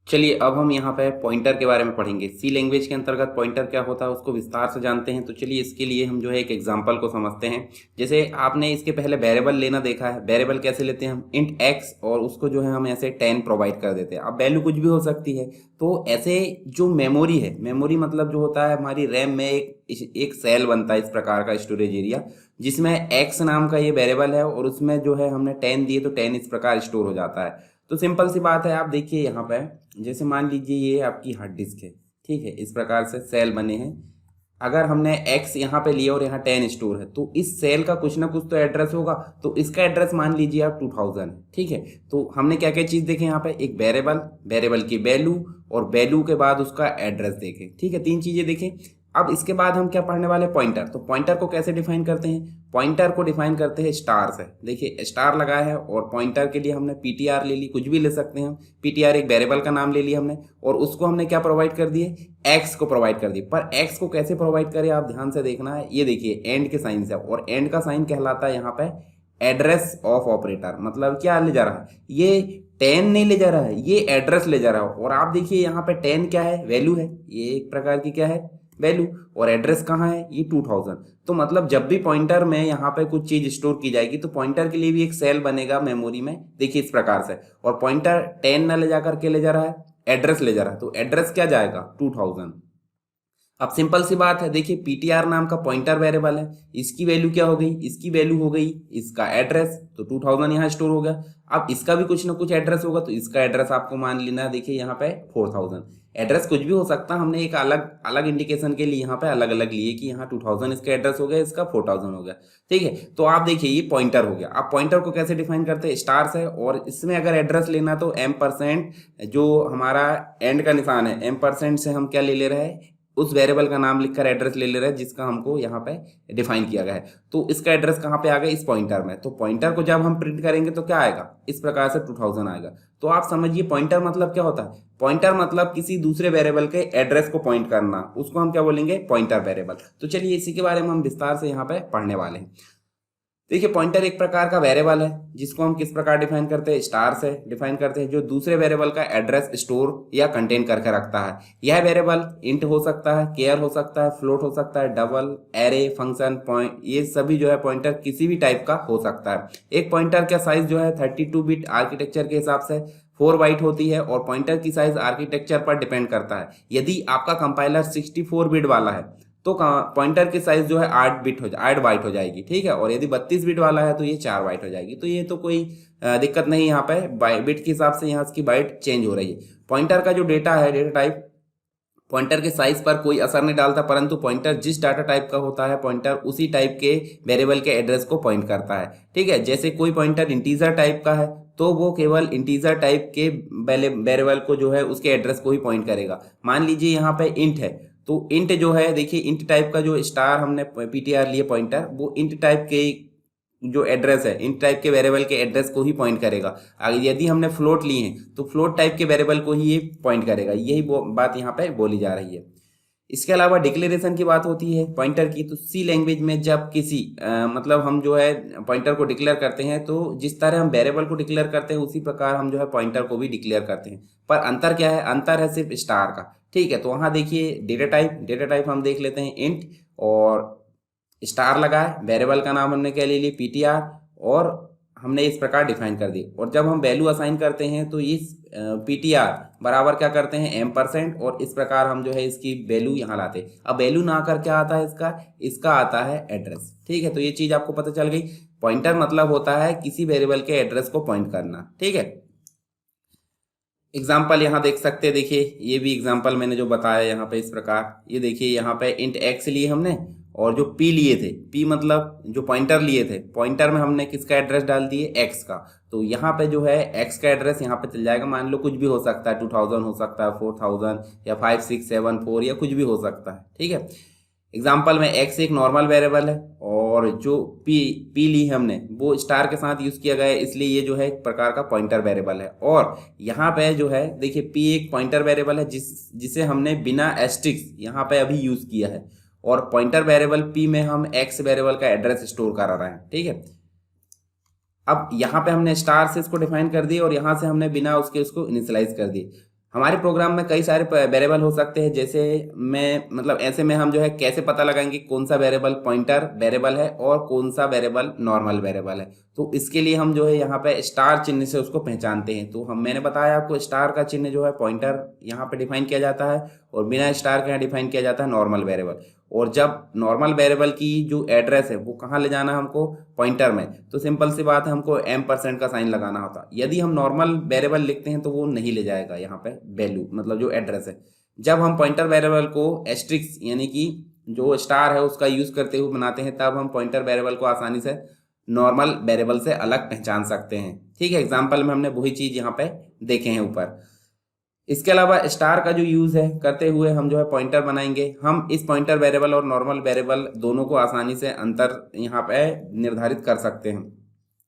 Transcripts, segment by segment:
चलिए अब हम यहाँ पे पॉइंटर के बारे में पढ़ेंगे। सी लैंग्वेज के अंतर्गत पॉइंटर क्या होता है उसको विस्तार से जानते हैं। तो चलिए इसके लिए हम जो है एक एग्जांपल को समझते हैं। जैसे आपने इसके पहले वेरिएबल लेना देखा है। वेरिएबल कैसे लेते हैं हम, इंट एक्स, और उसको जो है हम ऐसे 10 प्रोवाइड कर देते हैं। अब वैल्यू कुछ भी हो सकती है। तो ऐसे जो मेमोरी है, मेमोरी मतलब जो होता है हमारी रैम में एक सेल बनता है इस प्रकार का स्टोरेज एरिया, जिसमें एक्स नाम का ये वेरिएबल है और उसमें जो है हमने 10 दिए तो 10 इस प्रकार स्टोर हो जाता है। तो सिंपल सी बात है, आप देखिए यहाँ पे, जैसे मान लीजिए ये आपकी हार्ड डिस्क है, ठीक है, इस प्रकार से सेल बने हैं। अगर हमने x यहाँ पे लिया और यहाँ 10 स्टोर है तो इस सेल का कुछ ना कुछ तो एड्रेस होगा। तो इसका एड्रेस मान लीजिए आप 2000 है, ठीक है। तो हमने क्या क्या चीज़ देखे यहाँ पे, एक वेरिएबल, वेरिएबल की वैल्यू, और वैल्यू के बाद उसका एड्रेस देखे, ठीक है, तीन चीज़ें देखें। अब इसके बाद हम क्या पढ़ने वाले, पॉइंटर। तो पॉइंटर को कैसे डिफाइन करते हैं, पॉइंटर को डिफाइन करते हैं स्टार से। देखिए स्टार लगा है और पॉइंटर के लिए हमने पीटीआर ले ली, कुछ भी ले सकते हैं हम। पीटीआर एक वेरिएबल का नाम ले लिया हमने और उसको हमने क्या प्रोवाइड कर दिए, एक्स को प्रोवाइड कर दिए। पर एक्स को कैसे प्रोवाइड करें आप ध्यान से देखना है। ये देखिए एंड के साइन से, और एंड का साइन कहलाता है यहाँ पे एड्रेस ऑफ ऑपरेटर। मतलब क्या ले जा रहा है, ये 10 नहीं ले जा रहा है, ये एड्रेस ले जा रहा है। और आप देखिए यहाँ पे 10 क्या है, वैल्यू है, ये एक प्रकार की क्या है, वैल्यू। और एड्रेस कहाँ है, ये 2000। तो मतलब जब भी पॉइंटर में यहाँ पे कुछ चीज स्टोर की जाएगी तो पॉइंटर के लिए भी एक सेल बनेगा मेमोरी में, देखिए इस प्रकार से। और पॉइंटर 10 ना ले जाकर के ले जा रहा है, एड्रेस ले जा रहा है। तो एड्रेस क्या जाएगा, 2000। अब सिंपल सी बात है, देखिए पीटीआर नाम का पॉइंटर वेरिएबल है, इसकी वैल्यू क्या हो गई, इसकी वैल्यू हो गई इसका एड्रेस। तो 2000 यहाँ स्टोर हो गया। अब इसका भी कुछ ना कुछ एड्रेस होगा, तो इसका एड्रेस आपको मान लेना है, देखिए यहाँ पे 4000। एड्रेस कुछ भी हो सकता है, हमने एक अलग अलग इंडिकेशन के लिए यहाँ पे अलग अलग लिए कि यहाँ 2000 इसका एड्रेस हो गया, इसका 4000 हो गया, ठीक है। तो आप देखिए ये पॉइंटर हो गया। आप पॉइंटर को कैसे डिफाइन करते हैं, स्टार से। और इसमें अगर एड्रेस लेना तो M%, जो हमारा एंड का निशान है, M% से हम क्या ले ले रहे हैं, उस वेरिएबल का नाम लिखकर एड्रेस ले ले रहे हैं जिसका हमको यहाँ पे डिफाइन किया गया है। तो इसका एड्रेस कहाँ पे आ गया, इस पॉइंटर में। तो पॉइंटर को जब हम प्रिंट करेंगे तो क्या आएगा, इस प्रकार से 2000 आएगा। तो आप समझिए पॉइंटर मतलब क्या होता है, पॉइंटर मतलब किसी दूसरे वेरिएबल के एड्रेस को पॉइंट करना, उसको हम क्या बोलेंगे, पॉइंटर वेरिएबल। तो चलिए इसी के बारे में हम विस्तार से यहाँ पे पढ़ने वाले हैं। देखिए पॉइंटर एक प्रकार का वेरिएबल है जिसको हम किस प्रकार डिफाइन करते हैं, स्टार से डिफाइन करते हैं, जो दूसरे वेरिएबल का एड्रेस स्टोर या कंटेन करके रखता है। यह वेरिएबल इंट हो सकता है, केयर हो सकता है, फ्लोट हो सकता है, डबल, एरे, फंक्शन, पॉइंट, ये सभी जो है पॉइंटर किसी भी टाइप का हो सकता है। एक पॉइंटर का साइज जो है 32 बिट आर्किटेक्चर के हिसाब से 4 बाइट होती है, और पॉइंटर की साइज आर्किटेक्चर पर डिपेंड करता है। यदि आपका कंपाइलर 64 बिट वाला है तो पॉइंटर की साइज जो है 8 बाइट हो जाएगी, ठीक है। और यदि 32 बिट वाला है तो ये 4 बाइट हो जाएगी। तो ये तो कोई दिक्कत नहीं, यहाँ पे बिट के हिसाब से यहाँ इसकी बाइट चेंज हो रही है। पॉइंटर का जो डेटा है, डेटा टाइप, पॉइंटर के साइज पर कोई असर नहीं डालता, परंतु पॉइंटर जिस डाटा टाइप का होता है, पॉइंटर उसी टाइप के वेरिएबल के एड्रेस को पॉइंट करता है, ठीक है। जैसे कोई पॉइंटर इंटीजर टाइप का है तो वो केवल इंटीजर टाइप के वेरिएबल को जो है उसके एड्रेस को ही पॉइंट करेगा। मान लीजिए यहाँ पे इंट है, तो इंट जो है, देखिए इंट टाइप का जो स्टार हमने पीटीआर लिए पॉइंटर, वो इंट टाइप के जो एड्रेस है, इंट टाइप के वेरिएबल के एड्रेस को ही पॉइंट करेगा। अगर यदि हमने फ्लोट लिए हैं तो फ्लोट टाइप के वेरिएबल को ही ये पॉइंट करेगा। यही बात यहाँ पे बोली जा रही है। इसके अलावा डिक्लेरेशन की बात होती है पॉइंटर की। तो सी लैंग्वेज में जब किसी मतलब हम जो है पॉइंटर को डिक्लेयर करते हैं, तो जिस तरह हम वेरिएबल को डिक्लेयर करते हैं उसी प्रकार हम जो है पॉइंटर को भी डिक्लेयर करते हैं। पर अंतर क्या है, अंतर है सिर्फ स्टार का, ठीक है। तो वहाँ देखिए डेटा टाइप हम देख लेते हैं इंट, और स्टार लगा है, वेरिएबल का नाम हमने क्या ले लिया, पीटीआर, और हमने इस प्रकार डिफाइन कर दी। और जब हम वैल्यू असाइन करते हैं तो इस पीटीआर बराबर क्या करते हैं, M%, और इस प्रकार हम जो है इसकी वैल्यू यहाँ लाते हैं। अब वैल्यू ना आकर क्या आता है इसका आता है एड्रेस, ठीक है। तो ये चीज आपको पता चल गई। पॉइंटर मतलब होता है किसी वेरिएबल के एड्रेस को पॉइंट करना, ठीक है। एग्जाम्पल यहाँ देख सकते हैं, देखिए ये भी एग्जाम्पल मैंने जो बताया यहाँ पे इस प्रकार, ये देखिए यहाँ पे इंट एक्स लिए हमने, और जो पी लिए थे, पी मतलब जो पॉइंटर लिए थे, पॉइंटर में हमने किसका एड्रेस डाल दिए, एक्स का। तो यहाँ पे जो है एक्स का एड्रेस यहाँ पे चल जाएगा। मान लो कुछ भी हो सकता है, 2000 हो सकता है, 4000 या 5674 या कुछ भी हो सकता है, ठीक है। एग्जाम्पल में एक्स एक नॉर्मल वेरिएबल है, और जो पी ली हमने वो स्टार के साथ यूज किया गया है, इसलिए ये जो है एक प्रकार का पॉइंटर वेरिएबल है। और यहाँ पे जो है देखिए पी एक पॉइंटर वेरिएबल है जिसे हमने बिना एस्ट्रिक्स यहाँ पे अभी यूज किया है, और पॉइंटर वेरिएबल पी में हम एक्स वेरिएबल का एड्रेस स्टोर कर रहे हैं, ठीक है। अब यहाँ पे हमने स्टार से इसको डिफाइन कर दिया, और यहाँ से हमने बिना उसके इसको इनिशियलाइज कर दिए। हमारे प्रोग्राम में कई सारे वेरिएबल हो सकते हैं, जैसे मैं मतलब ऐसे में हम जो है कैसे पता लगाएंगे कौन सा वेरिएबल पॉइंटर वेरिएबल है और कौन सा वेरिएबल नॉर्मल वेरिएबल है। तो इसके लिए हम जो है यहाँ पे स्टार चिन्ह से उसको पहचानते हैं। तो मैंने बताया आपको स्टार का चिन्ह जो है पॉइंटर यहाँ पे डिफाइन किया जाता है और बिना स्टार के यहाँ डिफाइन किया जाता है नॉर्मल वेरिएबल। और जब नॉर्मल वेरिएबल की जो एड्रेस है वो कहाँ ले जाना है हमको, पॉइंटर में, तो सिंपल सी बात है हमको M% का साइन लगाना होता। यदि हम नॉर्मल वेरिएबल लिखते हैं तो वो नहीं ले जाएगा यहाँ पे वैल्यू, मतलब जो एड्रेस है। जब हम पॉइंटर वेरिएबल को एस्ट्रिक्स यानी कि जो स्टार है उसका यूज करते हुए बनाते हैं, तब हम पॉइंटर वेरिएबल को आसानी से नॉर्मल वेरिएबल से अलग पहचान सकते हैं। ठीक है, एग्जाम्पल में हमने वही चीज यहाँ पे देखे हैं ऊपर। इसके अलावा स्टार का जो यूज है करते हुए हम जो है पॉइंटर बनाएंगे। हम इस पॉइंटर वेरिएबल और नॉर्मल वेरिएबल दोनों को आसानी से अंतर यहाँ पे निर्धारित कर सकते हैं।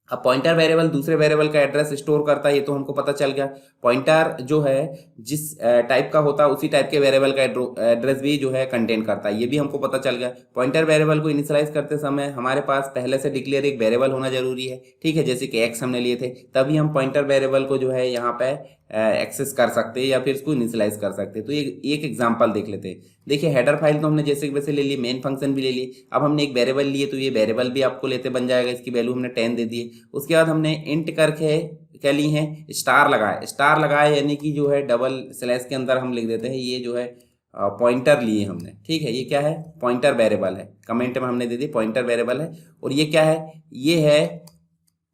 अब पॉइंटर वेरिएबल दूसरे वेरिएबल का एड्रेस स्टोर करता है, ये तो हमको पता चल गया। पॉइंटर जो है जिस टाइप का होता है उसी टाइप के वेरिएबल का एड्रेस भी जो है कंटेन करता है, ये भी हमको पता चल गया। पॉइंटर वेरिएबल को इनिशियलाइज करते समय हमारे पास पहले से डिक्लेयर एक वेरिएबल होना जरूरी है। ठीक है, जैसे कि एक्स हमने लिए थे, तभी हम पॉइंटर वेरिएबल को जो है यहाँ पे एक्सेस कर सकते हैं या फिर इसको इनिशियलाइज कर सकते हैं। तो एक एग्जांपल देख लेते हैं। देखिए हेडर फाइल तो हमने जैसे कि वैसे ले ली, मेन फंक्शन भी ले लिए। अब हमने एक वेरिएबल लिए तो ये वेरिएबल भी आपको लेते बन जाएगा, इसकी वैल्यू हमने 10 दे दी है। उसके बाद हमने इंट करके क्या ली है, स्टार लगाए। स्टार लगाए यानी कि जो है डबल स्लैश के अंदर हम लिख देते हैं ये जो है पॉइंटर लिए हमने। ठीक है, ये क्या है, पॉइंटर वेरिएबल है। कमेंट में हमने दे दी पॉइंटर वेरिएबल है। और ये क्या है, ये है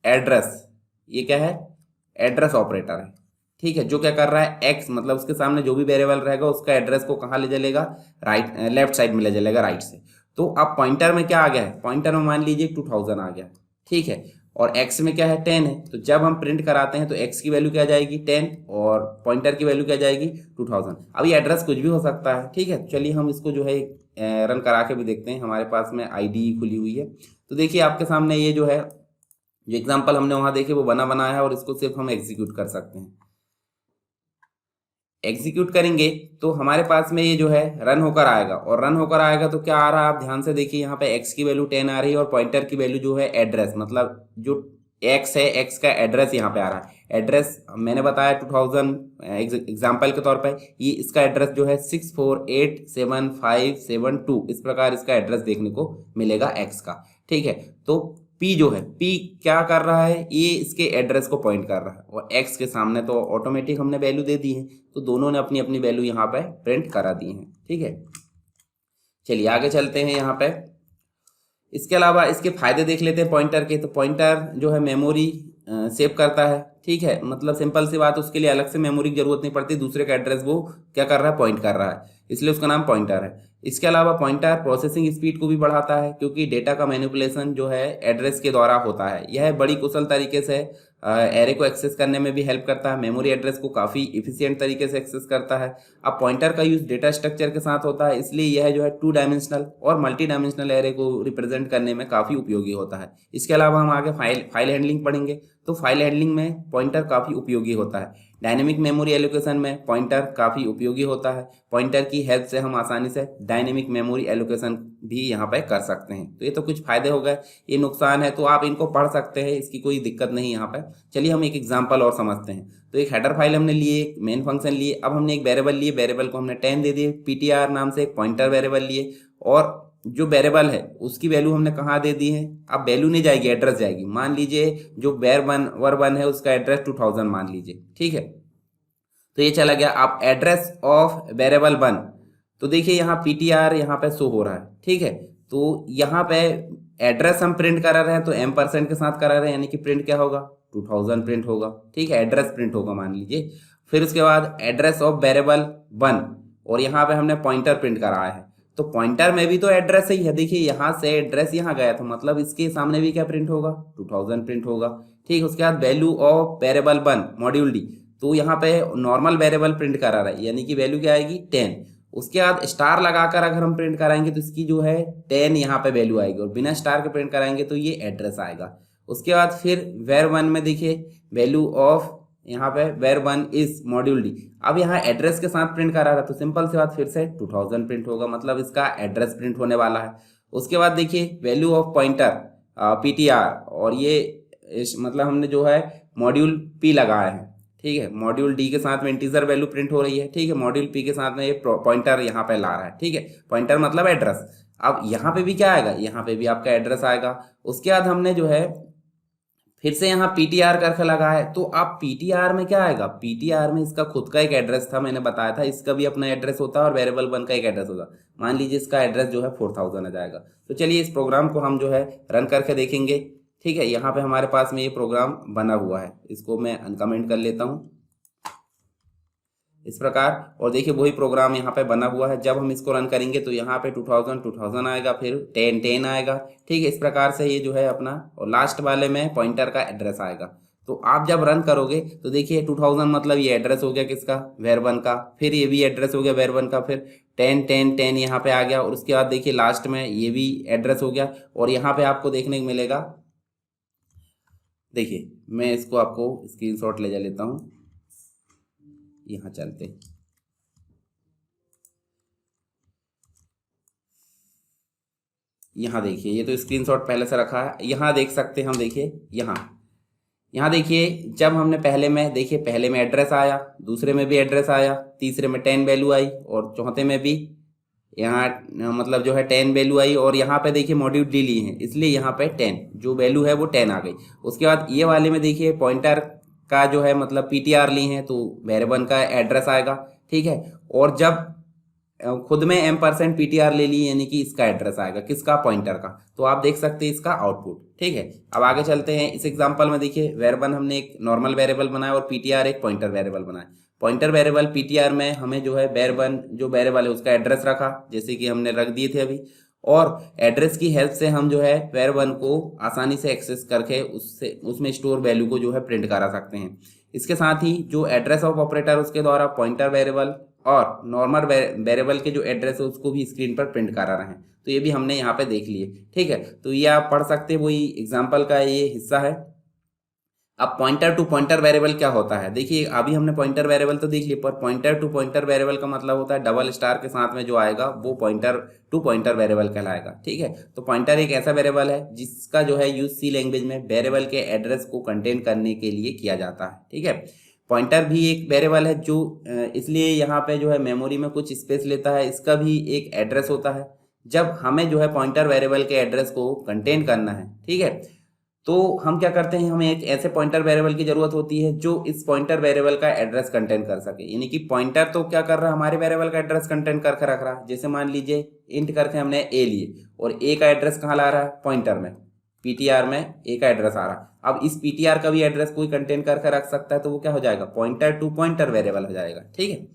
एड्रेस। ये क्या है, एड्रेस ऑपरेटर है। ठीक है, जो क्या कर रहा है, एक्स मतलब उसके सामने जो भी वेरिएबल रहेगा उसका एड्रेस को कहाँ ले चलेगा, राइट लेफ्ट साइड में ले चलेगा, राइट से। तो अब पॉइंटर में क्या आ गया है, पॉइंटर में मान लीजिए 2000 आ गया। ठीक है, और एक्स में क्या है, 10 है। तो जब हम प्रिंट कराते हैं तो एक्स की वैल्यू क्या जाएगी, 10, और पॉइंटर की वैल्यू क्या जाएगी, 2000। अब ये एड्रेस कुछ भी हो सकता है। ठीक है, चलिए हम इसको जो है रन करा के भी देखते हैं। हमारे पास में आईडी खुली हुई है। तो देखिए आपके सामने ये जो है, जो एग्जाम्पल हमने वहां देखे वो बना बनाया है, और इसको सिर्फ हम एग्जीक्यूट कर सकते हैं। एग्जीक्यूट करेंगे तो हमारे पास में ये जो है रन होकर आएगा, और रन होकर आएगा तो क्या आ रहा है, आप ध्यान से देखिए। यहाँ पे एक्स की वैल्यू 10 आ रही है और पॉइंटर की वैल्यू जो है एड्रेस, मतलब जो एक्स है एक्स का एड्रेस यहाँ पे आ रहा है। एड्रेस मैंने बताया 2000 एग्जाम्पल के तौर पे, ये इसका एड्रेस जो है 648757 इस प्रकार इसका एड्रेस देखने को मिलेगा एक्स का। ठीक है, तो पी जो है, पी क्या कर रहा है, ये इसके एड्रेस को पॉइंट कर रहा है, और एक्स के सामने तो ऑटोमेटिक हमने वैल्यू दे दी है, तो दोनों ने अपनी अपनी वैल्यू यहाँ पे प्रिंट करा दी है। ठीक है, चलिए आगे चलते हैं यहाँ पे। इसके अलावा इसके फायदे देख लेते हैं पॉइंटर के। तो पॉइंटर जो है मेमोरी सेव करता है। ठीक है, मतलब सिंपल सी बात, उसके लिए अलग से मेमोरी की जरूरत नहीं पड़ती, दूसरे का एड्रेस वो क्या कर रहा है, पॉइंट कर रहा है, इसलिए उसका नाम पॉइंटर है। इसके अलावा पॉइंटर प्रोसेसिंग स्पीड को भी बढ़ाता है, क्योंकि डेटा का मैनिपुलेशन जो है एड्रेस के द्वारा होता है। यह बड़ी कुशल तरीके से एरे को एक्सेस करने में भी हेल्प करता है, मेमोरी एड्रेस को काफ़ी इफिशियंट तरीके से एक्सेस करता है। अब पॉइंटर का यूज डेटा स्ट्रक्चर के साथ होता है, इसलिए यह जो है 2 डायमेंशनल और मल्टी डायमेंशनल एरे को रिप्रेजेंट करने में काफ़ी उपयोगी होता है। इसके अलावा हम आगे फाइल हैंडलिंग पढ़ेंगे, तो फाइल हैंडलिंग में पॉइंटर काफ़ी उपयोगी होता है। डायनेमिक मेमोरी एलोकेशन में पॉइंटर काफ़ी उपयोगी होता है। पॉइंटर की हेल्प से हम आसानी से डायनेमिक मेमोरी एलोकेशन भी यहाँ पे कर सकते हैं। तो ये तो कुछ फायदे हो गए, ये नुकसान है तो आप इनको पढ़ सकते हैं, इसकी कोई दिक्कत नहीं यहाँ पे। चलिए हम एक एग्जांपल और समझते हैं। तो एक हेडर फाइल हमने लिए, एक मेन फंक्शन लिए, अब हमने एक वेरिएबल लिए, वेरिएबल को हमने 10 दे दिए, पीटीआर नाम से एक पॉइंटर वेरिएबल लिए, और जो वेरिएबल है उसकी वैल्यू हमने कहाँ दे दी है। अब वैल्यू नहीं जाएगी, एड्रेस जाएगी। मान लीजिए जो var1 है उसका एड्रेस 2000 मान लीजिए। ठीक है, तो ये चला गया। आप एड्रेस ऑफ वेरिएबल 1, तो देखिए यहाँ पीटीआर यहाँ पे शो हो रहा है। ठीक है, तो यहाँ पे एड्रेस हम प्रिंट करा रहे हैं तो M% के साथ करा रहे हैं, यानी कि प्रिंट क्या होगा, 2000 प्रिंट होगा। ठीक है, एड्रेस प्रिंट होगा मान लीजिए। फिर उसके बाद एड्रेस ऑफ वेरिएबल 1, और यहाँ पे हमने पॉइंटर प्रिंट कराया है, तो पॉइंटर में भी तो एड्रेस ही है। देखिए यहाँ से एड्रेस यहाँ गया था, मतलब इसके सामने भी क्या प्रिंट होगा, 2000 प्रिंट होगा। ठीक है, उसके बाद value of variable 1 module D, तो यहाँ पे नॉर्मल वेरिएबल प्रिंट करा रहा है, यानी कि वैल्यू क्या आएगी, 10। उसके बाद स्टार लगाकर अगर हम प्रिंट कराएंगे तो इसकी जो है 10 यहाँ पे वैल्यू आएगी, और बिना स्टार के प्रिंट कराएंगे तो ये एड्रेस आएगा। उसके बाद फिर var1 में देखिए वैल्यू ऑफ यहाँ पे var1 इज मॉड्यूल डी, अब यहाँ एड्रेस के साथ प्रिंट करा रहा है, तो सिंपल सी बात फिर से 2000 प्रिंट होगा, मतलब इसका एड्रेस प्रिंट होने वाला है। उसके बाद देखिए वैल्यू ऑफ पॉइंटर पीटीआर, और ये मतलब हमने जो है मॉड्यूल पी लगाया है। ठीक है, मॉड्यूल डी के साथ में इंटीजर वैल्यू प्रिंट हो रही है, ठीक है, मॉड्यूल पी के साथ में ये पॉइंटर यहाँ पे ला रहा है, ठीक है, पॉइंटर मतलब एड्रेस। अब यहाँ पे भी क्या आएगा, यहाँ पे भी आपका एड्रेस आएगा। उसके बाद हमने जो है फिर से यहाँ पीटीआर करके लगा है, तो आप पीटीआर में क्या आएगा, पीटीआर में इसका खुद का एक एड्रेस था, मैंने बताया था, इसका भी अपना एड्रेस होता है और वेरिएबल 1 का एक एड्रेस होता है। मान लीजिए इसका एड्रेस जो है 4000 आ जाएगा। तो चलिए इस प्रोग्राम को हम जो है रन करके देखेंगे। ठीक है, यहाँ पे हमारे पास में ये प्रोग्राम बना हुआ है, इसको मैं अनकमेंट कर लेता हूँ इस प्रकार। और देखिए वही प्रोग्राम यहाँ पे बना हुआ है। जब हम इसको रन करेंगे तो यहाँ पे 2000 आएगा, फिर 10 आएगा। ठीक है, इस प्रकार से ये जो है अपना, और लास्ट वाले में पॉइंटर का एड्रेस आएगा। तो आप जब रन करोगे तो देखिए 2000 मतलब ये एड्रेस हो गया किसका, var1 का, फिर ये भी एड्रेस हो गया var1 का, फिर 10 यहाँ पे आ गया, और उसके बाद देखिए लास्ट में ये भी एड्रेस हो गया। और यहाँ पे आपको देखने को मिलेगा, देखिए मैं इसको आपको स्क्रीनशॉट ले जा लेता हूँ, यहाँ चलते, यहाँ देखिए ये तो स्क्रीनशॉट पहले से रखा है, यहाँ देख सकते हैं हम, देखिए यहाँ देखिए जब हमने पहले में, देखिए पहले में एड्रेस आया, दूसरे में भी एड्रेस आया, तीसरे में 10 वैल्यू आई, और चौथे में भी यहाँ मतलब जो है 10 वैल्यू आई, और यहाँ पे देखिए मॉड्यूल डी ली है इसलिए यहाँ पे 10 जो वैल्यू है वो 10 आ गई। उसके बाद ये वाले में देखिए पॉइंटर का जो है मतलब पीटीआर ली है तो var1 का एड्रेस आएगा। ठीक है, और जब खुद में m% पीटीआर ले ली यानी कि इसका एड्रेस आएगा, किसका, पॉइंटर का। तो आप देख सकते हैं इसका आउटपुट। ठीक है, अब आगे चलते हैं। इस एग्जांपल में देखिए var1 हमने एक नॉर्मल वेरिएबल बनाया और पीटीआर एक पॉइंटर वेरिएबल बनाया। पॉइंटर वेरिएबल पीटीआर में हमें जो है var1 जो वेरिएबल है उसका एड्रेस रखा, जैसे कि हमने रख दिए थे अभी, और एड्रेस की हेल्प से हम जो है var1 को आसानी से एक्सेस करके उसमें स्टोर वैल्यू को जो है प्रिंट करा सकते हैं। इसके साथ ही जो एड्रेस ऑफ ऑपरेटर उसके द्वारा पॉइंटर वेरिएबल और नॉर्मल वेरिएबल के जो एड्रेस है उसको भी स्क्रीन पर प्रिंट करा रहे हैं, तो ये भी हमने यहाँ पे देख लिए। ठीक है, तो ये आप पढ़ सकते हैं, वही एग्जाम्पल का ये हिस्सा है। अब पॉइंटर टू पॉइंटर वेरिएबल क्या होता है, देखिए अभी हमने पॉइंटर वेरिएबल तो देख लिया, पर पॉइंटर टू पॉइंटर वेरिएबल का मतलब होता है डबल स्टार के साथ में जो आएगा वो पॉइंटर टू पॉइंटर वेरिएबल कहलाएगा। ठीक है, तो पॉइंटर एक ऐसा वेरिएबल है जिसका जो है यूज सी लैंग्वेज में वेरिएबल के एड्रेस को कंटेन करने के लिए किया जाता है। ठीक है, पॉइंटर भी एक वेरिएबल है जो इसलिए यहाँ पे जो है मेमोरी में कुछ स्पेस लेता है, इसका भी एक एड्रेस होता है। जब हमें जो है पॉइंटर वेरिएबल के एड्रेस को कंटेन करना है, ठीक है, तो हम क्या करते हैं, हमें एक ऐसे पॉइंटर वेरिएबल की जरूरत होती है जो इस पॉइंटर वेरिएबल का एड्रेस कंटेन कर सके। यानी कि पॉइंटर तो क्या कर रहा है, हमारे वेरिएबल का एड्रेस कंटेन करके रख रहा है। जैसे मान लीजिए इंट करके हमने ए लिए और ए का एड्रेस कहाँ ला रहा है, पॉइंटर में, पीटीआर में ए का एड्रेस आ रहा। अब इस पीटीआर का भी एड्रेस कोई कंटेन करके रख सकता है, तो वो क्या हो जाएगा, पॉइंटर टू पॉइंटर वेरिएबल हो जाएगा। ठीक है,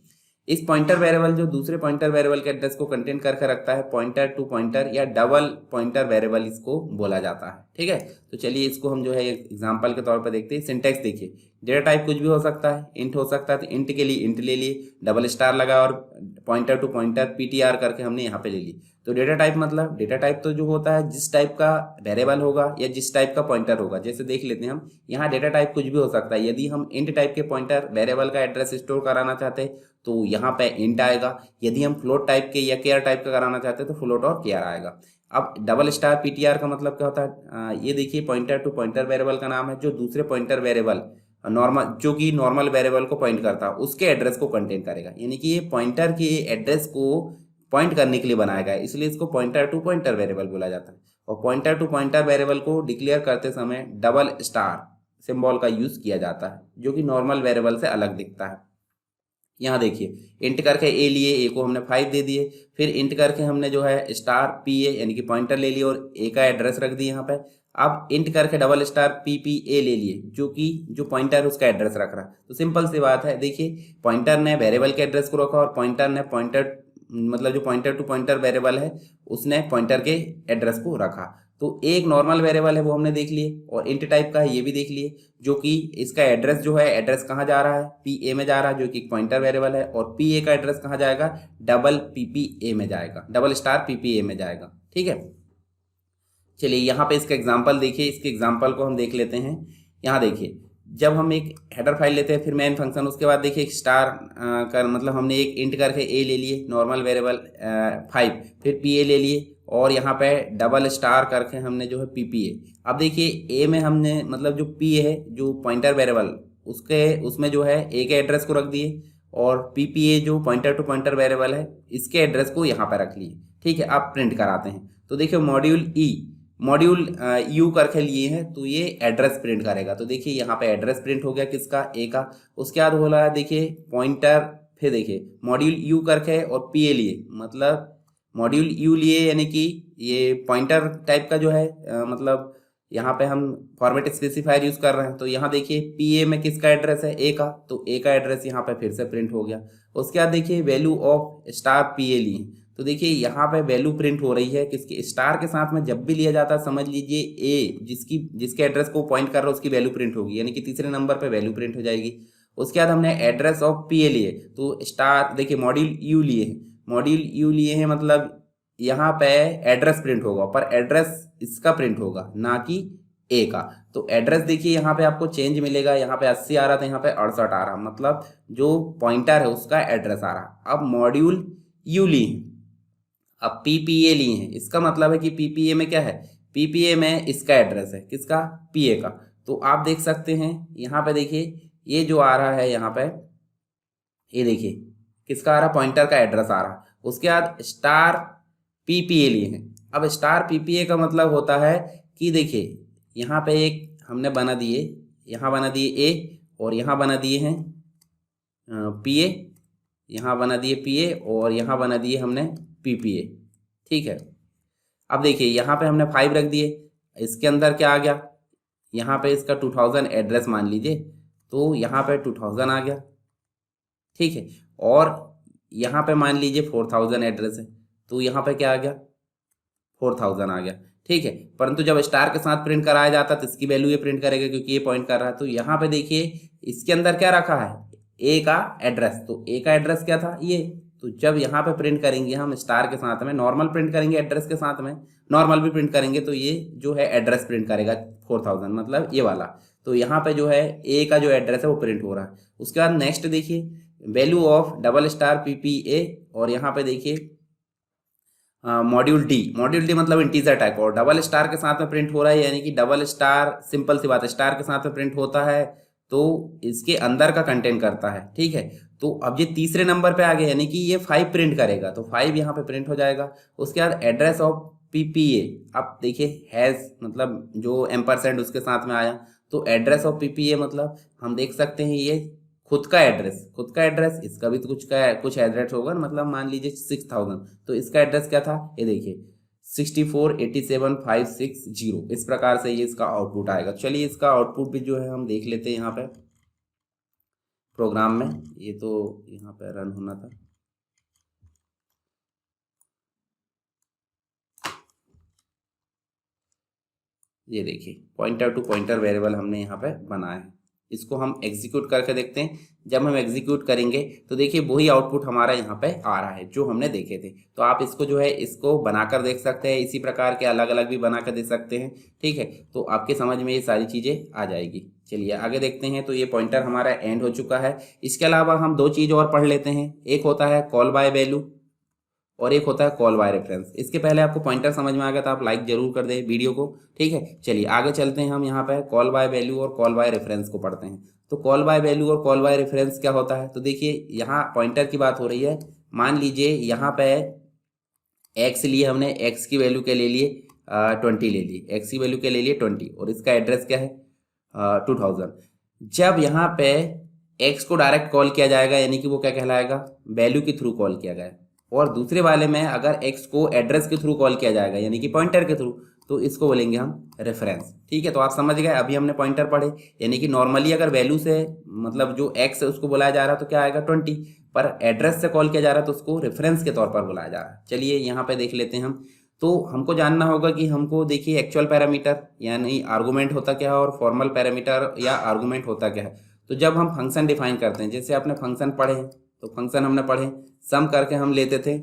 इस पॉइंटर वेरिएबल जो दूसरे पॉइंटर वेरिएबल के एड्रेस को कंटेन करके रखता है, पॉइंटर टू पॉइंटर या डबल पॉइंटर वेरिएबल इसको बोला जाता है। ठीक है, तो चलिए इसको हम जो है एग्जांपल के तौर पर देखते हैं। सिंटैक्स देखिए, डेटा टाइप कुछ भी हो सकता है, इंट हो सकता है, तो इंट के लिए इंट ले लिए, डबल स्टार लगा और पॉइंटर टू पॉइंटर पीटीआर करके हमने यहाँ पे ले ली। तो डेटा टाइप मतलब, डेटा टाइप तो जो होता है जिस टाइप का वेरिएबल होगा या जिस टाइप का पॉइंटर होगा। जैसे देख लेते हैं हम, यहाँ डेटा टाइप कुछ भी हो सकता है। यदि हम इंट टाइप के पॉइंटर वेरिएबल का एड्रेस स्टोर कराना चाहते हैं तो यहाँ पे इंट आएगा। यदि हम फ्लोट टाइप के या केयर टाइप का कराना चाहते हैं तो फ्लोट और केयर आएगा। अब डबल स्टार पीटीआर का मतलब क्या होता है, ये देखिए पॉइंटर टू पॉइंटर वेरिएबल का नाम है जो दूसरे पॉइंटर वेरिएबल नॉर्मल, जो कि नॉर्मल वेरिएबल को पॉइंट करता है, उसके एड्रेस को कंटेन करेगा। यानी कि ये पॉइंटर के एड्रेस को पॉइंट करने के लिए बनाया गया है, इसलिए इसको पॉइंटर टू पॉइंटर वेरिएबल बोला जाता है। और पॉइंटर टू पॉइंटर वेरिएबल को डिक्लेयर करते समय डबल स्टार सिंबल का यूज किया जाता है, जो कि नॉर्मल वेरिएबल से अलग दिखता है। यहाँ देखिए इंट करके ए लिए, ए को हमने 5 दे दिए, फिर इंट करके हमने जो है स्टार पी ए यानी कि पॉइंटर ले लिया और ए का एड्रेस रख दिया यहाँ पे। अब इंट करके double star P P A ले लिए, जो कि जो पॉइंटर उसका एड्रेस रख रहा है। तो सिंपल सी बात है, देखिए पॉइंटर ने वेरिएबल के एड्रेस को रखा और पॉइंटर ने पॉइंटर मतलब जो पॉइंटर टू पॉइंटर वेरिएबल है उसने पॉइंटर के एड्रेस को रखा। तो एक नॉर्मल वेरिएबल है वो हमने देख लिए, और इंट टाइप का है ये भी देख लिए, जो कि इसका एड्रेस जो है, एड्रेस कहाँ जा रहा है, पी ए में जा रहा है, जो कि एक पॉइंटर वेरिएबल है। और पी ए का एड्रेस कहाँ जाएगा, डबल पी पी ए में जाएगा, double star P P A में जाएगा। ठीक है, चलिए यहाँ पे इसका एग्जाम्पल देखिए, इसके एग्जाम्पल को हम देख लेते हैं। यहाँ देखिए जब हम एक हेडर फाइल लेते हैं, फिर मेन फंक्शन, उसके बाद देखिए एक स्टार कर मतलब हमने एक इंट करके ए ले लिए नॉर्मल वेरिएबल 5, फिर पी ए ले लिए, और यहाँ पे डबल स्टार करके हमने जो है पी पी ए। अब देखिए ए में हमने मतलब जो पी ए है, जो पॉइंटर वेरिएबल उसमें जो है ए के एड्रेस को रख दिए और पीपीए जो पॉइंटर टू पॉइंटर वेरिएबल है इसके एड्रेस को यहाँ पर रख लिए। ठीक है, आप प्रिंट कराते हैं तो देखिए मॉड्यूल यू करके लिए हैं तो ये एड्रेस प्रिंट करेगा। तो देखिए यहाँ पे एड्रेस प्रिंट हो गया किसका, ए का। उसके बाद बोला है देखिए पॉइंटर, फिर देखिए मॉड्यूल यू करके और पीए लिए, मतलब मॉड्यूल यू लिए यानी कि ये पॉइंटर टाइप का जो है मतलब यहाँ पे हम फॉर्मेट स्पेसिफायर यूज कर रहे हैं। तो यहाँ देखिए पीए में किसका एड्रेस है, ए का, तो ए का एड्रेस यहाँ पे फिर से प्रिंट हो गया। उसके बाद देखिए वैल्यू ऑफ स्टार पीए लिए, तो देखिए यहाँ पे वैल्यू प्रिंट हो रही है किसकी, स्टार के साथ में जब भी लिया जाता है समझ लीजिए ए जिसके एड्रेस को पॉइंट कर रहा है उसकी वैल्यू प्रिंट होगी, यानी कि तीसरे नंबर पे वैल्यू प्रिंट हो जाएगी। उसके बाद हमने एड्रेस ऑफ पीए लिए, तो स्टार देखिए मॉड्यूल यू लिए हैं मतलब यहाँ पे एड्रेस प्रिंट होगा, पर एड्रेस इसका प्रिंट होगा ना कि ए का। तो एड्रेस देखिए यहाँ पे आपको चेंज मिलेगा, यहाँ पे 80 आ रहा था, यहाँ पे 68 आ रहा, मतलब जो पॉइंटर है उसका एड्रेस आ रहा। अब मॉड्यूल यू लिए हैं, अब पीपीए लिए हैं, इसका मतलब है कि पीपीए में क्या है, पीपीए में इसका एड्रेस है किसका, पीए का। तो आप देख सकते हैं यहाँ पे देखिए ये जो आ रहा है यहाँ पे, ये देखिए किसका आ रहा, पॉइंटर का एड्रेस आ रहा। उसके बाद स्टार पीपीए लिए हैं। अब स्टार पीपीए का मतलब होता है कि देखिए यहाँ पे एक हमने बना दिए, यहाँ बना दिए ए और यहाँ बना दिए हैं पीए, यहाँ बना दिए पीए और यहाँ बना दिए हमने पीपीए। ठीक है, अब देखिए यहाँ पे हमने 5 रख दिए, इसके अंदर क्या आ गया, यहाँ पे इसका 2000 एड्रेस मान लीजिए, तो यहाँ पे 2000 आ गया। ठीक है, और यहाँ पे मान लीजिए 4000 एड्रेस है, तो यहाँ पे क्या आ गया, 4000 आ गया। ठीक है, परंतु जब स्टार के साथ प्रिंट कराया जाता है तो इसकी वैल्यू ये प्रिंट करेगा क्योंकि ये पॉइंट कर रहा है। तो यहाँ पे देखिए इसके अंदर क्या रखा है, ए का एड्रेस, तो ए का एड्रेस क्या था, ये। तो जब यहाँ पे प्रिंट करेंगे हम स्टार के साथ में, नॉर्मल प्रिंट करेंगे एड्रेस के साथ में, नॉर्मल भी प्रिंट करेंगे तो ये जो है एड्रेस प्रिंट करेगा 4000, मतलब ये वाला। तो यहाँ पे जो है ए का जो एड्रेस है वो प्रिंट हो रहा है। उसके बाद नेक्स्ट देखिए value of double star PPA, और यहाँ पे देखिए मॉड्यूल डी मतलब इंटीजर टाइप, और डबल स्टार के साथ में प्रिंट हो रहा है, यानी कि डबल स्टार सिंपल सी बात है स्टार के साथ में प्रिंट होता है तो इसके अंदर का कंटेंट करता है। ठीक है, तो अब ये तीसरे नंबर पे आ गया, यानी कि ये 5 प्रिंट करेगा, तो 5 यहाँ पे प्रिंट हो जाएगा। उसके बाद एड्रेस ऑफ पीपीए, अब देखिए हैज मतलब जो एम्परसेंड उसके साथ में आया, तो एड्रेस ऑफ पीपीए मतलब हम देख सकते हैं ये खुद का एड्रेस, इसका भी तो कुछ एड्रेस होगा ना, मतलब मान लीजिए 6000, तो इसका एड्रेस क्या था, ये देखिए 6487560, इस प्रकार से ये इसका आउटपुट आएगा। चलिए इसका आउटपुट भी जो है हम देख लेते हैं यहाँ पे प्रोग्राम में, ये तो यहाँ पे रन होना था। ये देखिए पॉइंटर टू पॉइंटर वेरिएबल हमने यहाँ पे बनाया है, इसको हम एग्जीक्यूट करके देखते हैं। जब हम एग्जीक्यूट करेंगे तो देखिए वही आउटपुट हमारा यहाँ पे आ रहा है जो हमने देखे थे। तो आप इसको जो है इसको बनाकर देख सकते हैं, इसी प्रकार के अलग अलग भी बनाकर दे सकते हैं। ठीक है, तो आपके समझ में ये सारी चीज़ें आ जाएगी। चलिए आगे देखते हैं। तो ये पॉइंटर हमारा एंड हो चुका है। इसके अलावा हम 2 चीज़ और पढ़ लेते हैं, एक होता है कॉल बाय वैल्यू और एक होता है कॉल बाय रेफरेंस। इसके पहले आपको पॉइंटर समझ में आ गया तो आप लाइक जरूर कर दें वीडियो को। ठीक है, चलिए आगे चलते हैं। हम यहाँ पे कॉल बाय वैल्यू और कॉल बाय रेफरेंस को पढ़ते हैं। तो कॉल बाय वैल्यू और कॉल बाय रेफरेंस क्या होता है, तो देखिए यहाँ पॉइंटर की बात हो रही है। मान लीजिए यहाँ पे एक्स लिए हमने, एक्स की वैल्यू के ले लिए 20 ले लिए, एक्स की वैल्यू के ले लिए 20 और इसका एड्रेस क्या है 2000। जब यहाँ पे एक्स को डायरेक्ट कॉल किया जाएगा यानी कि वो क्या कहलाएगा, वैल्यू के थ्रू कॉल किया गया। और दूसरे वाले में अगर एक्स को एड्रेस के थ्रू कॉल किया जाएगा यानी कि पॉइंटर के थ्रू, तो इसको बोलेंगे हम रेफरेंस। ठीक है, तो आप समझ गए। अभी हमने पॉइंटर पढ़े, यानी कि नॉर्मली अगर वैल्यू से मतलब जो एक्स है उसको बुलाया जा रहा है तो क्या आएगा 20, पर एड्रेस से कॉल किया जा रहा है तो उसको रेफरेंस के तौर पर बुलाया जा रहा है। चलिए यहाँ पे देख लेते हैं हम। तो हमको जानना होगा कि हमको देखिए एक्चुअल पैरामीटर यानी आर्गूमेंट होता क्या है और फॉर्मल पैरामीटर या आर्गूमेंट होता क्या है। तो जब हम फंक्शन डिफाइन करते हैं, जैसे आपने फंक्शन पढ़े हैं, तो फंक्शन हमने पढ़े सम करके हम लेते थे,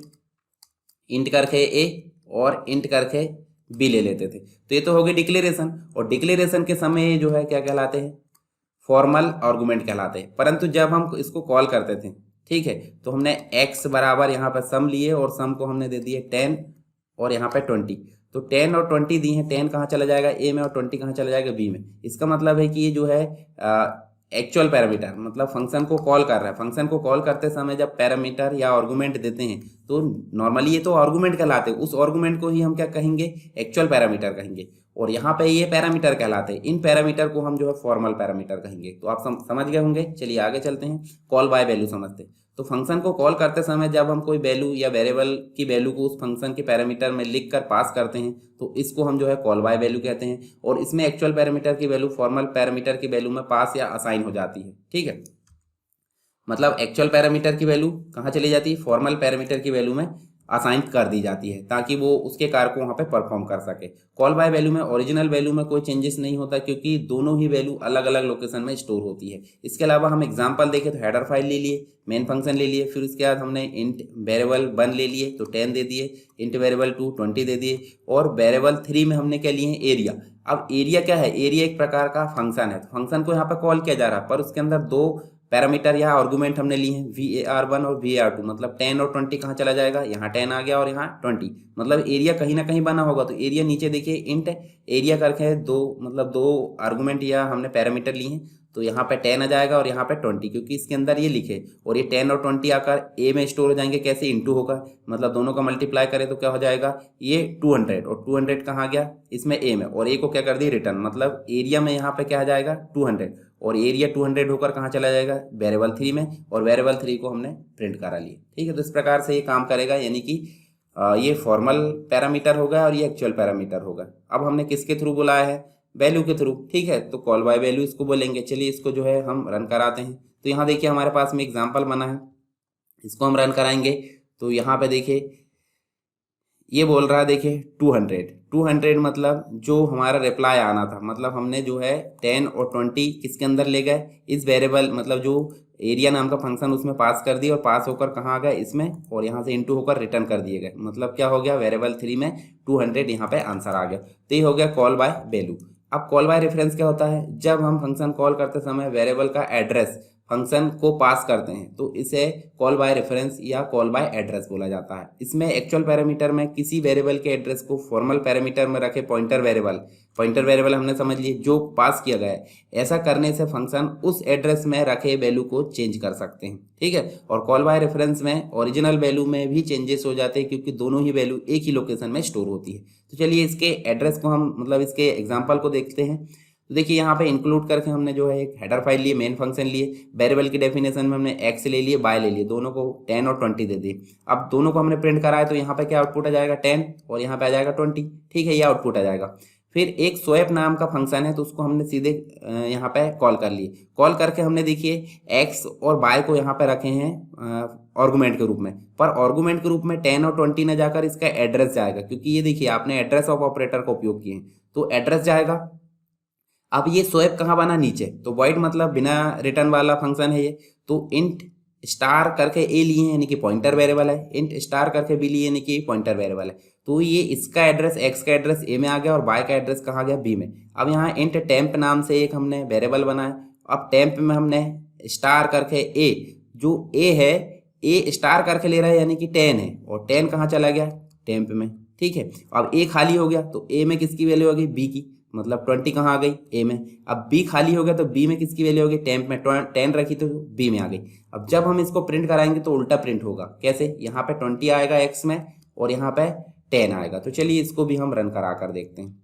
इंट करके ए और इंट करके बी ले लेते थे। तो ये तो हो गई डिक्लेरेशन, और डिक्लेरेशन के समय जो है क्या कहलाते हैं, फॉर्मल आर्गूमेंट कहलाते हैं। परंतु जब हम इसको कॉल करते थे, ठीक है, तो हमने x बराबर यहाँ पर सम लिए और सम को हमने दे दिए 10 और यहाँ पे 20। तो 10 और 20 दी हैं, 10 कहाँ चला जाएगा a में और 20 कहाँ चला जाएगा b में। इसका मतलब है कि ये जो है एक्चुअल पैरामीटर मतलब फंक्शन को कॉल कर रहा है। फंक्शन को कॉल करते समय जब पैरामीटर या आर्गुमेंट देते हैं तो नॉर्मली ये तो आर्गुमेंट कहलाते हैं, उस आर्गुमेंट को ही हम क्या कहेंगे, एक्चुअल पैरामीटर कहेंगे। और यहाँ पे ये पैरामीटर कहलाते हैं, इन पैरामीटर को हम जो है फॉर्मल पैरामीटर कहेंगे। तो आप समझ गए होंगे। चलिए आगे चलते हैं, कॉल बाय वैल्यू समझते हैं। तो फंक्शन को कॉल करते समय जब हम कोई वैल्यू या वेरिएबल की वैल्यू को उस फंक्शन के पैरामीटर में लिख कर पास करते हैं तो इसको हम जो है कॉल बाय वैल्यू कहते हैं। और इसमें एक्चुअल पैरामीटर की वैल्यू फॉर्मल पैरामीटर की वैल्यू में पास या असाइन हो जाती है। ठीक है, मतलब एक्चुअल पैरामीटर की वैल्यू कहाँ चली जाती है, फॉर्मल पैरामीटर की वैल्यू में असाइन कर दी जाती है ताकि वो उसके कार्य को वहाँ पे परफॉर्म कर सके। कॉल बाय वैल्यू में ओरिजिनल वैल्यू में कोई चेंजेस नहीं होता क्योंकि दोनों ही वैल्यू अलग अलग लोकेशन में स्टोर होती है। इसके अलावा हम एग्जांपल देखें तो हेडर फाइल ले लिए, मेन फंक्शन ले लिए, फिर उसके बाद हमने इंट वेरिएबल 1 ले लिए तो 10 दे दिए, इंट वेरिएबल 2 20 दे दिए, और वेरिएबल 3 में हमने क्या लिए हैं, एरिया। अब एरिया क्या है, एरिया एक प्रकार का फंक्शन है। तो फंक्शन को यहाँ पे कॉल किया जा रहा है पर उसके अंदर दो पैरामीटर या आर्गुमेंट हमने लिए हैं, var1 और var2। मतलब 10 और 20 कहाँ चला जाएगा, यहाँ 10 आ गया और यहाँ 20। मतलब एरिया कहीं ना कहीं बना होगा। तो एरिया नीचे देखिए इंट एरिया करके दो आर्गुमेंट या हमने पैरामीटर लिए हैं तो यहाँ पे 10 आ जाएगा और यहाँ पे 20 क्योंकि इसके अंदर ये लिखे। और ये 10 और 20 आकर ए में स्टोर हो जाएंगे। कैसे, इंटू होगा, मतलब दोनों का मल्टीप्लाई करें तो क्या हो जाएगा, ये 200 और 200 कहाँ गया, इसमें ए में, और ए को क्या कर दी, रिटर्न। मतलब एरिया में यहाँ पे क्या आ जाएगा 200 और एरिया 200 होकर कहाँ चला जाएगा, वेरिएबल 3 में, और वेरिएबल 3 को हमने प्रिंट करा लिए। ठीक है, तो इस प्रकार से ये काम करेगा, यानी कि ये फॉर्मल पैरामीटर होगा और ये एक्चुअल पैरामीटर होगा। अब हमने किसके थ्रू बुलाया है, वैल्यू के थ्रू। ठीक है, तो कॉल बाय वैल्यू इसको बोलेंगे। चलिए इसको जो है हम रन कराते हैं। तो यहाँ देखिए हमारे पास में एग्जाम्पल बना है, इसको हम रन कराएंगे। तो यहाँ पे देखिए ये बोल रहा है, देखिए 200 मतलब जो हमारा रिप्लाई आना था, मतलब हमने जो है 10 और 20 किसके अंदर ले गए, इस वेरिएबल मतलब जो एरिया नाम का फंक्शन उसमें पास कर दिया और पास होकर कहाँ आ गया, इसमें, और यहाँ से इनटू होकर रिटर्न कर दिए गए। मतलब क्या हो गया, वेरिएबल 3 में 200 यहाँ पे आंसर आ गया। तो ये हो गया कॉल बाय वैल्यू। अब कॉल बाय रेफरेंस क्या होता है, जब हम फंक्शन कॉल करते समय वेरिएबल का एड्रेस फंक्शन को पास करते हैं तो इसे कॉल बाय रेफरेंस या कॉल बाय एड्रेस बोला जाता है। इसमें एक्चुअल पैरामीटर में किसी वेरिएबल के एड्रेस को फॉर्मल पैरामीटर में रखे पॉइंटर वेरिएबल हमने समझ लिए जो पास किया गया है। ऐसा करने से फंक्शन उस एड्रेस में रखे वैल्यू को चेंज कर सकते हैं। ठीक है, और कॉल बाय रेफरेंस में ओरिजिनल वैल्यू में भी चेंजेस हो जाते हैं क्योंकि दोनों ही वैल्यू एक ही लोकेशन में स्टोर होती है। तो चलिए इसके एड्रेस को हम मतलब इसके एग्जाम्पल को देखते हैं। तो देखिए यहाँ पे इंक्लूड करके हमने जो है एक हेडर फाइल लिए, मेन फंक्शन लिए, वेरिएबल की डेफिनेशन में हमने एक्स ले लिए, बाय ले लिए, दोनों को 10 और 20 दे दिए। अब दोनों को हमने प्रिंट कराया तो यहाँ पे क्या आउटपुट आ जाएगा 10 और यहाँ पे आ जाएगा 20। ठीक है, ये आउटपुट आ जाएगा। फिर एक स्वैप नाम का फंक्शन है तो उसको हमने सीधे यहाँ पे कॉल कर लिए। कॉल करके हमने देखिए एक्स और बाय को यहाँ पे रखे हैं आर्गुमेंट के रूप में, पर आर्गुमेंट के रूप में 10 और 20 न जाकर इसका एड्रेस जाएगा क्योंकि ये देखिए आपने एड्रेस ऑफ ऑपरेटर का उपयोग किए हैं तो एड्रेस जाएगा। अब ये स्वैप कहाँ बना, नीचे। तो वॉइड मतलब बिना रिटर्न वाला फंक्शन है ये। तो इंट स्टार करके ए लिए हैं यानी कि पॉइंटर वेरिएबल है, इंट स्टार करके बी लिए यानी कि पॉइंटर वेरिएबल है। तो ये इसका एड्रेस, एक्स का एड्रेस ए में आ गया और बाय का एड्रेस कहाँ गया, बी में। अब यहाँ इंट टेम्प नाम से एक हमने वेरिएबल बनाया। अब टेम्प में हमने स्टार करके ए, जो ए है, ए स्टार करके ले रहा है यानी कि 10 है, और 10 कहाँ चला गया, टेम्प में। ठीक है, अब ए खाली हो गया तो ए में किसकी वैल्यू आ गई, बी की, मतलब 20 कहाँ आ गई, ए में। अब बी खाली हो गया तो बी में किसकी वैल्यू हो गई, टेम्प में 10 रखी तो बी में आ गई। अब जब हम इसको प्रिंट कराएंगे तो उल्टा प्रिंट होगा। कैसे, यहाँ पे 20 आएगा एक्स में और यहाँ पे 10 आएगा। तो चलिए इसको भी हम रन करा कर देखते हैं।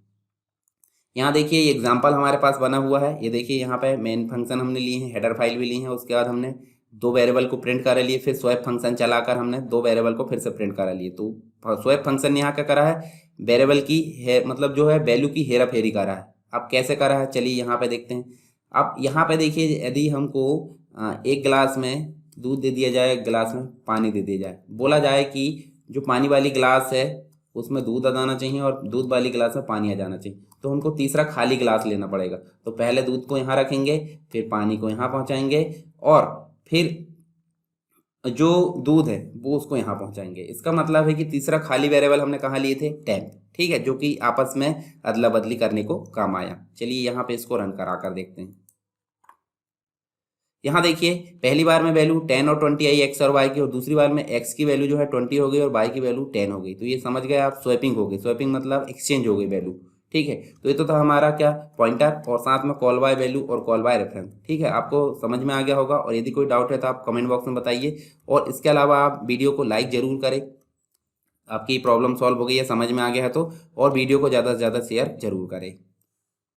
यहाँ देखिए ये एग्जाम्पल हमारे पास बना हुआ है। ये देखिए यहाँ पे मेन फंक्शन हमने लिए हैं, हेडर फाइल भी ली है, उसके बाद हमने दो वेरिएबल को प्रिंट करा लिए, फिर स्वैप फंक्शन चलाकर हमने दो वेरिएबल को फिर से प्रिंट करा लिए। तो स्वैप फंक्शन ने यहाँ क्या करा है, वेरिएबल की मतलब जो है वैल्यू की हेरा फेरी करा है। अब कैसे करा है, चलिए यहाँ पे देखते हैं। अब यहाँ पे देखिए यदि हमको एक गिलास में दूध दे दिया जाए, एक गिलास में पानी दे दिया जाए, बोला जाए कि जो पानी वाली गिलास है उसमें दूध आ जाना चाहिए और दूध वाली गिलास में पानी आ जाना चाहिए, तो हमको तीसरा खाली गिलास लेना पड़ेगा। तो पहले दूध को यहाँ रखेंगे, फिर पानी को यहाँ पहुँचाएंगे और फिर जो दूध है वो उसको यहाँ पहुँचाएंगे। इसका मतलब है कि तीसरा खाली वेरिएबल हमने कहाँ लिए थे, टेम्प। ठीक है, जो कि आपस में अदला बदली करने को काम आया। चलिए यहाँ पे इसको रन करा कर देखते हैं। यहाँ देखिए पहली बार में वैल्यू 10 और 20 आई एक्स और वाई की, और दूसरी बार में एक्स की वैल्यू जो है 20 हो गई और वाई की वैल्यू 10 हो गई। तो ये समझ गए आप, स्वैपिंग हो गई। स्वैपिंग मतलब एक्सचेंज हो गई वैल्यू। ठीक है। तो ये तो था हमारा क्या, पॉइंटर, और साथ में कॉल बाय वैल्यू और कॉल बाय रेफरेंस। ठीक है, आपको समझ में आ गया होगा, और यदि कोई डाउट है तो आप कमेंट बॉक्स में बताइए। और इसके अलावा आप वीडियो को लाइक जरूर करें, आपकी प्रॉब्लम सॉल्व हो गई है, समझ में आ गया है तो, और वीडियो को ज़्यादा से ज़्यादा शेयर जरूर करें।